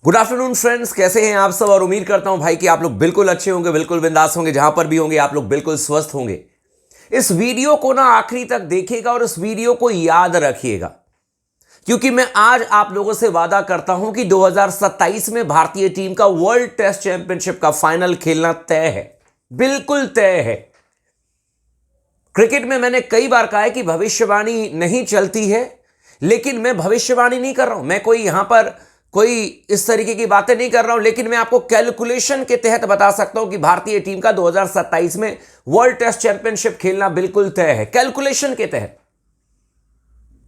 Good afternoon friends, कैसे हैं आप सब। और उम्मीद करता हूं भाई कि आप लोग बिल्कुल अच्छे होंगे, बिल्कुल बिंदास होंगे, जहां पर भी होंगे आप लोग बिल्कुल स्वस्थ होंगे। इस वीडियो को ना आखिरी तक देखिएगा और इस वीडियो को याद रखिएगा, क्योंकि मैं आज आप लोगों से वादा करता हूं कि 2027 में भारतीय टीम का वर्ल्ड टेस्ट चैंपियनशिप का फाइनल खेलना तय है, बिल्कुल तय है। क्रिकेट में मैंने कई बार कहा है कि भविष्यवाणी नहीं चलती है, लेकिन मैं भविष्यवाणी नहीं कर रहा हूं, मैं कोई यहां पर कोई इस तरीके की बातें नहीं कर रहा हूं, लेकिन मैं आपको कैलकुलेशन के तहत बता सकता हूं कि भारतीय टीम का 2027 में वर्ल्ड टेस्ट चैंपियनशिप खेलना बिल्कुल तय है। कैलकुलेशन के तहत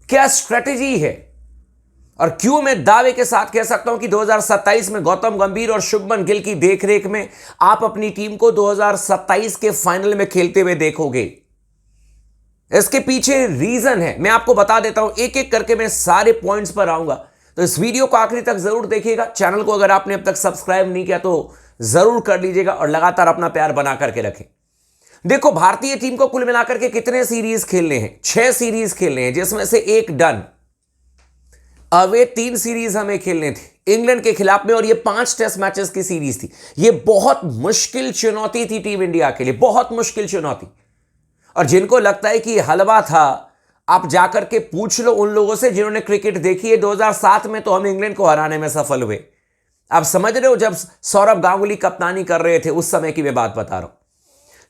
क्या स्ट्रेटेजी है और क्यों मैं दावे के साथ कह सकता हूं कि 2027 में गौतम गंभीर और शुभमन गिल की देखरेख में आप अपनी टीम को 2027 के फाइनल में खेलते हुए देखोगे। इसके पीछे रीजन है, मैं आपको बता देता हूं, एक एक करके मैं सारे पॉइंट्स पर आऊंगा। तो इस वीडियो को आखिरी तक जरूर देखिएगा। चैनल को अगर आपने अब तक सब्सक्राइब नहीं किया तो जरूर कर लीजिएगा और लगातार अपना प्यार बना करके रखें। देखो, भारतीय टीम को कुल मिलाकर के कितने सीरीज खेलने हैं? 6 सीरीज खेलने हैं, जिसमें से एक डन। अवे 3 सीरीज हमें खेलने थे इंग्लैंड के खिलाफ में, और ये 5 टेस्ट मैचेस की सीरीज थी। ये बहुत मुश्किल चुनौती थी टीम इंडिया के लिए, बहुत मुश्किल चुनौती। और जिनको लगता है कि ये हलवा था, आप जाकर के पूछ लो उन लोगों से जिन्होंने क्रिकेट देखी है। 2007 में तो हम इंग्लैंड को हराने में सफल हुए। आप समझ रहे हो, जब सौरभ गांगुली कप्तानी कर रहे थे उस समय की मैं बात बता रहा हूं।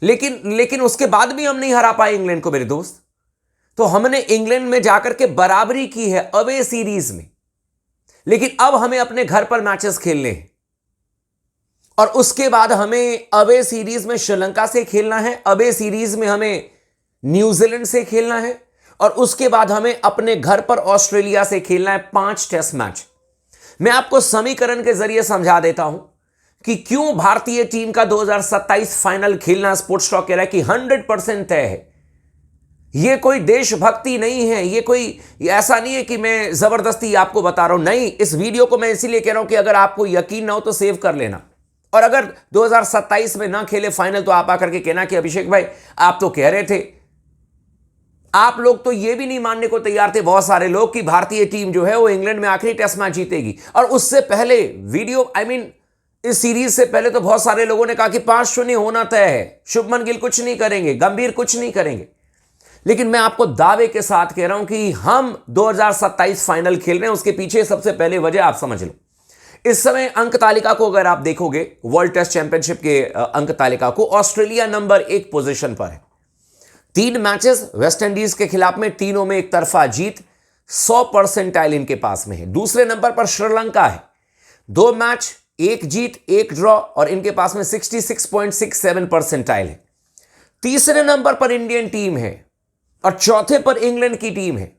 लेकिन उसके बाद भी हम नहीं हरा पाए इंग्लैंड को मेरे दोस्त। तो हमने इंग्लैंड में जाकर के बराबरी की है अवे सीरीज में, लेकिन अब हमें अपने घर पर मैचेस खेलने हैं और उसके बाद हमें अवे सीरीज में श्रीलंका से खेलना है, अवे सीरीज में हमें न्यूजीलैंड से खेलना है, और उसके बाद हमें अपने घर पर ऑस्ट्रेलिया से खेलना है 5 टेस्ट मैच। मैं आपको समीकरण के जरिए समझा देता हूं कि क्यों भारतीय टीम का 2027 फाइनल खेलना स्पोर्ट्स टॉक कह रहा है कि 100% तय है। यह कोई देशभक्ति नहीं है, यह कोई ऐसा नहीं है कि मैं जबरदस्ती आपको बता रहा हूं। नहीं, इस वीडियो को मैं इसीलिए कह रहा हूं कि अगर आपको यकीन ना हो तो सेव कर लेना, और अगर 2027 में ना खेले फाइनल तो आप आकर के कहना कि अभिषेक भाई आप तो कह रहे थे। आप लोग तो यह भी नहीं मानने को तैयार थे, बहुत सारे लोग, कि भारतीय टीम जो है वो इंग्लैंड में आखिरी टेस्ट मैच जीतेगी। और उससे पहले वीडियो इस सीरीज से पहले तो बहुत सारे लोगों ने कहा कि 5-0 होना तय है, शुभमन गिल कुछ नहीं करेंगे, गंभीर कुछ नहीं करेंगे। लेकिन मैं आपको दावे के साथ कह रहा हूं कि हम 2027 फाइनल खेल रहे हैं। उसके पीछे सबसे पहले वजह आप समझ लो। इस समय अंक तालिका को अगर आप देखोगे, वर्ल्ड टेस्ट चैंपियनशिप के अंक तालिका को, ऑस्ट्रेलिया नंबर 1 पोजीशन पर है। 3 मैचेस वेस्ट इंडीज के खिलाफ में, तीनों में एक तरफा जीत, 100% इनके पास में है। दूसरे नंबर पर श्रीलंका है, 2 मैच, 1 जीत 1 ड्रॉ, और इनके पास में 66.67% है। तीसरे नंबर पर इंडियन टीम है और चौथे पर इंग्लैंड की टीम है।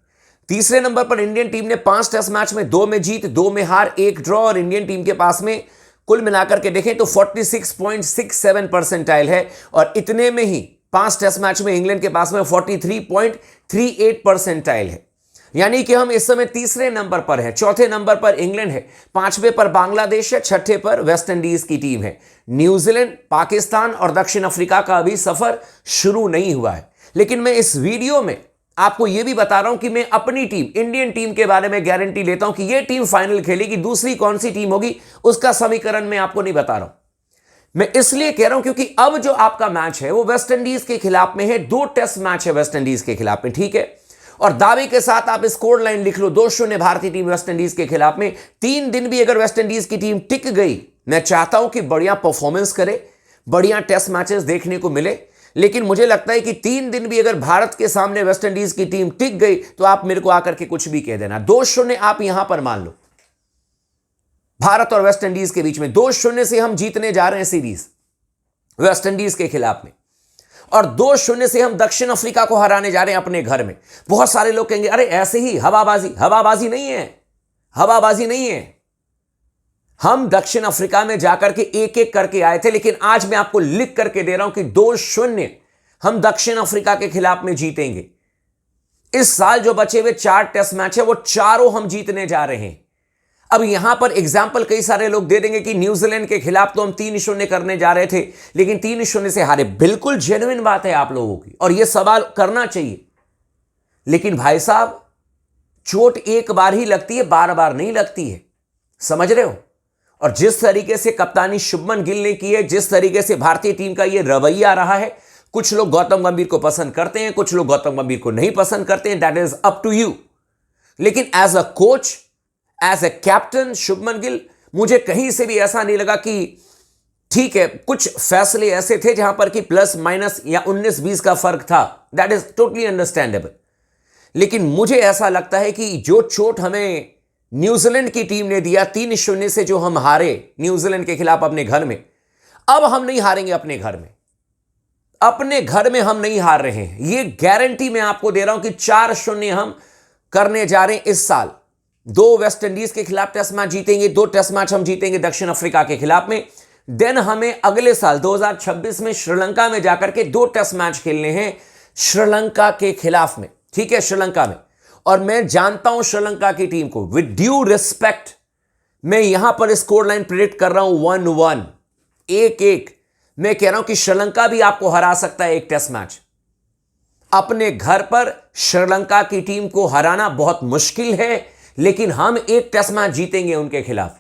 तीसरे नंबर पर इंडियन टीम ने 5 टेस्ट मैच में 2 में जीत, 2 में हार, 1 ड्रॉ, और इंडियन टीम के पास में कुल मिलाकर के देखें तो 46.67% है। और इतने में ही 5 टेस्ट मैच में इंग्लैंड के पास में 43.38% है। यानी कि हम इस समय तीसरे नंबर पर हैं। चौथे नंबर पर इंग्लैंड है, 5वें पर बांग्लादेश है, 6ठे पर वेस्ट इंडीज की टीम है। न्यूजीलैंड, पाकिस्तान और दक्षिण अफ्रीका का अभी सफर शुरू नहीं हुआ है। लेकिन मैं इस वीडियो में आपको यह भी बता रहा हूं कि मैं अपनी टीम, इंडियन टीम के बारे में गारंटी लेता हूं कि यह टीम फाइनल खेलेगी। दूसरी कौन सी टीम होगी उसका समीकरण मैं आपको नहीं बता रहा हूं। मैं इसलिए कह रहा हूं क्योंकि अब जो आपका मैच है वो वेस्ट इंडीज के खिलाफ में है। 2 टेस्ट मैच है वेस्ट इंडीज के खिलाफ में, ठीक है। और दावे के साथ आप स्कोर लाइन लिख लो, 2-0 भारतीय टीम वेस्ट इंडीज के खिलाफ में। 3 दिन भी अगर वेस्ट इंडीज की टीम टिक गई, मैं चाहता हूं कि बढ़िया परफॉर्मेंस करे, बढ़िया टेस्ट मैचेस देखने को मिले। लेकिन मुझे लगता है कि 3 दिन भी अगर भारत के सामने वेस्ट इंडीज की टीम टिक गई तो आप मेरे को आकर के कुछ भी कह देना। 2-0 आप यहां पर मान लो भारत और वेस्ट इंडीज के बीच में, 2-0 से हम जीतने जा रहे हैं सीरीज वेस्ट इंडीज के खिलाफ में, और 2-0 से हम दक्षिण अफ्रीका को हराने जा रहे हैं अपने घर में। बहुत सारे लोग कहेंगे अरे ऐसे ही हवाबाजी। हवाबाजी नहीं है, हवाबाजी नहीं है। हम दक्षिण अफ्रीका में जाकर के एक एक करके आए थे, लेकिन आज मैं आपको लिख करके दे रहा हूं कि 2-0 हम दक्षिण अफ्रीका के खिलाफ में जीतेंगे। इस साल जो बचे हुए 4 टेस्ट मैच है वो चारों हम जीतने जा रहे हैं। अब यहां पर एग्जाम्पल कई सारे लोग दे देंगे कि न्यूजीलैंड के खिलाफ तो हम 3-0 करने जा रहे थे लेकिन 3-0 से हारे। बिल्कुल जेन्युइन बात है आप लोगों की, और यह सवाल करना चाहिए। लेकिन भाई साहब, चोट एक बार ही लगती है, बार बार नहीं लगती है, समझ रहे हो। और जिस तरीके से कप्तानी शुभमन गिल ने की है, जिस तरीके से भारतीय टीम का यह रवैया रहा है, कुछ लोग गौतम गंभीर को पसंद करते हैं, कुछ लोग गौतम गंभीर को नहीं पसंद करते हैं, that is up to you. लेकिन as a coach, as a captain Shubman Gill, मुझे कहीं से भी ऐसा नहीं लगा कि ठीक है, कुछ फैसले ऐसे थे जहां पर कि प्लस माइनस या 19-20 का फर्क था, दैट इज टोटली अंडरस्टैंडेबल। लेकिन मुझे ऐसा लगता है कि जो चोट हमें न्यूजीलैंड की टीम ने दिया 3-0 से, जो हम हारे न्यूजीलैंड के खिलाफ अपने घर में, अब हम नहीं हारेंगे अपने घर में। अपने घर में हम नहीं हार रहे हैं, यह गारंटी मैं आपको दे रहा हूं कि 4-0 हम करने जा रहे हैं इस साल। 2 वेस्ट इंडीज के खिलाफ टेस्ट मैच जीतेंगे, 2 टेस्ट मैच हम जीतेंगे दक्षिण अफ्रीका के खिलाफ में। देन हमें अगले साल 2026 में श्रीलंका में जाकर के 2 टेस्ट मैच खेलने हैं श्रीलंका के खिलाफ में, ठीक है, श्रीलंका में। और मैं जानता हूं श्रीलंका की टीम को, विद ड्यू रिस्पेक्ट, मैं यहां पर स्कोर लाइन प्रेडिक्ट कर रहा हूं 1-1, 1-1। मैं कह रहा हूं कि श्रीलंका भी आपको हरा सकता है एक टेस्ट मैच। अपने घर पर श्रीलंका की टीम को हराना बहुत मुश्किल है, लेकिन हम एक टेस्ट मैच जीतेंगे उनके खिलाफ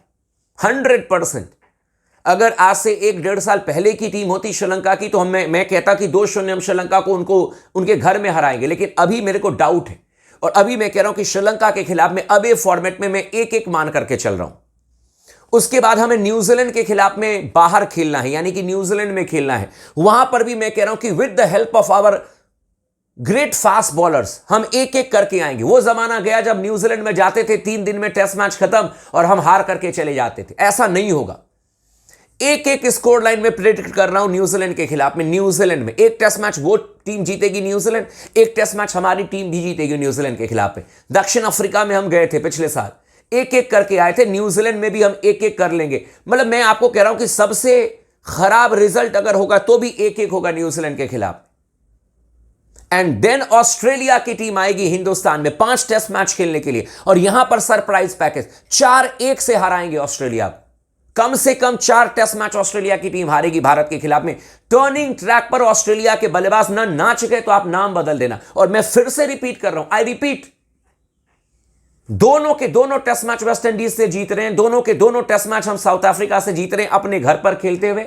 100%। अगर आज से 1-1.5 साल पहले की टीम होती श्रीलंका की, तो मैं कहता कि 2-0 हम श्रीलंका को उनके घर में हराएंगे। लेकिन अभी मेरे को डाउट है, और अभी मैं कह रहा हूं कि श्रीलंका के खिलाफ में अब ये फॉर्मेट में मैं 1-1 मान करके चल रहा हूं। उसके बाद हमें न्यूजीलैंड के खिलाफ में बाहर खेलना है, यानी कि न्यूजीलैंड में खेलना है। वहां पर भी मैं कह रहा हूं कि with the help of our great fast bowlers हम 1-1 करके आएंगे। वो जमाना गया जब न्यूजीलैंड में जाते थे 3 दिन में टेस्ट मैच खत्म और हम हार करके चले जाते थे, ऐसा नहीं होगा। 1-1 स्कोर लाइन में प्रेडिक्ट कर रहा हूं न्यूजीलैंड के खिलाफ में। न्यूजीलैंड में एक टेस्ट मैच वो टीम जीतेगी न्यूजीलैंड, एक टेस्ट मैच हमारी टीम भी जीतेगी न्यूजीलैंड के खिलाफ में। दक्षिण अफ्रीका में हम गए थे पिछले साल, 1-1 करके आए थे। न्यूजीलैंड में भी हम 1-1 कर लेंगे। मतलब मैं आपको कह रहा हूं कि सबसे खराब रिजल्ट अगर होगा तो भी 1-1 होगा न्यूजीलैंड के खिलाफ। एंड देन ऑस्ट्रेलिया की टीम आएगी हिंदुस्तान में 5 टेस्ट मैच खेलने के लिए, और यहां पर सरप्राइज पैकेज 4-1 से हराएंगे ऑस्ट्रेलिया को। कम से कम 4 टेस्ट मैच ऑस्ट्रेलिया की टीम हारेगी भारत के खिलाफ में। टर्निंग ट्रैक पर ऑस्ट्रेलिया के बल्लेबाज ना नाच गए तो आप नाम बदल देना। और मैं फिर से रिपीट कर रहा हूं, आई रिपीट, दोनों के दोनों टेस्ट मैच वेस्ट इंडीज से जीत रहे हैं, दोनों के दोनों टेस्ट मैच हम साउथ अफ्रीका से जीत रहे हैं अपने घर पर खेलते हुए।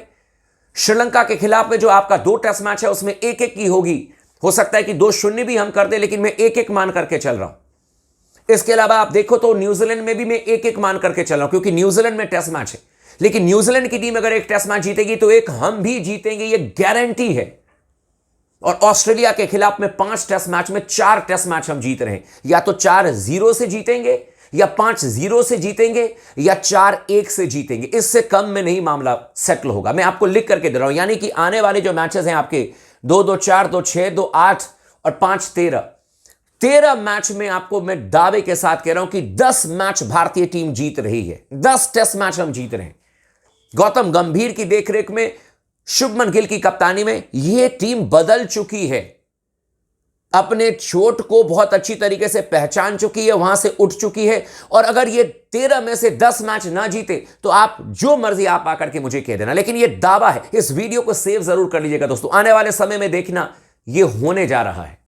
श्रीलंका के खिलाफ में जो आपका 2 टेस्ट मैच है उसमें 1-1 की होगी, हो सकता है कि 2-0 भी हम कर दे, लेकिन मैं 1-1 मान करके चल रहा हूं। इसके अलावा आप देखो तो न्यूजीलैंड में भी मैं 1-1 मान करके चल रहा हूं, क्योंकि न्यूजीलैंड में टेस्ट मैच है। लेकिन न्यूजीलैंड की टीम अगर एक टेस्ट मैच जीतेगी तो एक हम भी जीतेंगे, ये गारंटी है। और ऑस्ट्रेलिया के खिलाफ में 5 टेस्ट मैच में 4 टेस्ट मैच हम जीत रहे हैं। या तो 4-0 से जीतेंगे, या 5-0 से जीतेंगे, या 4-1 से जीतेंगे। इससे कम में नहीं मामला सेटल होगा। मैं आपको लिख करके दे रहा हूं, यानी कि आने वाले जो मैचेस हैं आपके 2-2-4, 2-6, 2-8 और 5-13, 13 मैच में आपको मैं दावे के साथ कह रहा हूं कि 10 मैच भारतीय टीम जीत रही है। 10 टेस्ट मैच हम जीत रहे हैं। गौतम गंभीर की देखरेख में, शुभमन गिल की कप्तानी में यह टीम बदल चुकी है, अपने चोट को बहुत अच्छी तरीके से पहचान चुकी है, वहां से उठ चुकी है। और अगर ये 13 में से 10 मैच ना जीते तो आप जो मर्जी आप आकर के मुझे कह देना, लेकिन ये दावा है। इस वीडियो को सेव जरूर कर लीजिएगा दोस्तों, आने वाले समय में देखना ये होने जा रहा है।